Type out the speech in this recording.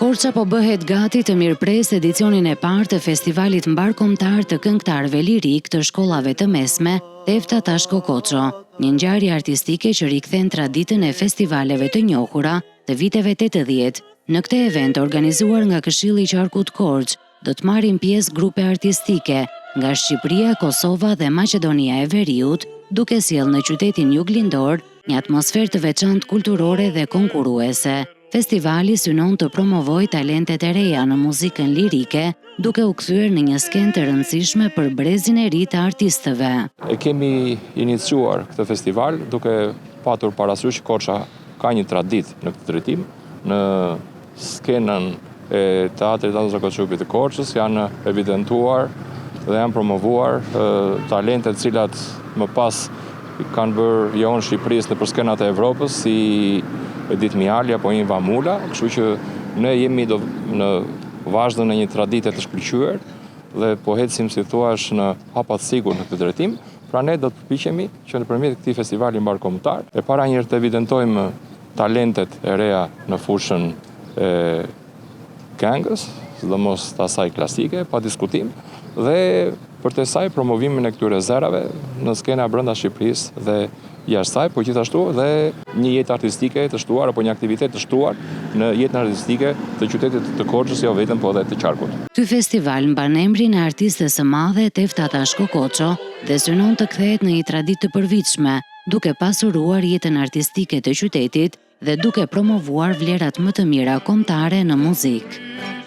Korça po bëhet gati të mirëpres edicionin e parë të festivalit mbar kombëtar të këngëtarëve lirik të shkollave të mesme Tefta Tashko Koço, një ngjarje artistike që rikthen traditën e festivaleve të njohura të viteve 80. Në këtë event organizuar nga Këshilli i Qarkut Korç, do të marrin pjesë grupe artistike nga Shqipëria, Kosova dhe Maqedonia e Veriut, duke sjellë në qytetin juglindor një atmosferë të veçantë kulturore dhe konkurruese. Festivali synon të promovojë talentet e reja në muzikën lirike, duke u kthyer në një skenë të rëndësishme për brezin e ri të artistëve. E kemi iniciuar këtë festival duke patur parasysh që Korça ka një traditë në këtë drejtim. Në skenën e teatrit Ando Koçupit të Korçës janë evidentuar dhe janë promovuar talentet të cilat më pas kanë bërë jo në Shqipërisë në skenat e Evropës, si Edith Mjali apo Inva Mula, kështu që ne jemi në vazhdon e një tradite të shkëlqyer dhe po ecim si thua në hapa të sigurt në këtë drejtim. Pra ne do të përpiqemi që nëpërmjet këtij festivali mbar kombëtar, e para një herë të evidentojmë talentet e reja në fushën e këngës, sidomos të asaj klasike, pa diskutim, dhe për të saj promovimin e këtyre zërave në skena brenda Shqipërisë dhe jashtë saj, po gjithashtu dhe një jetë artistike të shtuar apo një aktivitet të shtuar në jetën artistike të qytetit të Korçës, jo vetëm po edhe të Qarkut. Ky festival mban emrin e artistes së madhe Tefta Tashko Koço dhe synon të kthehet në një traditë të përvitshme, duke pasuruar jetën artistike të qytetit dhe duke promovuar vlerat më të mira kombëtare në muzikë.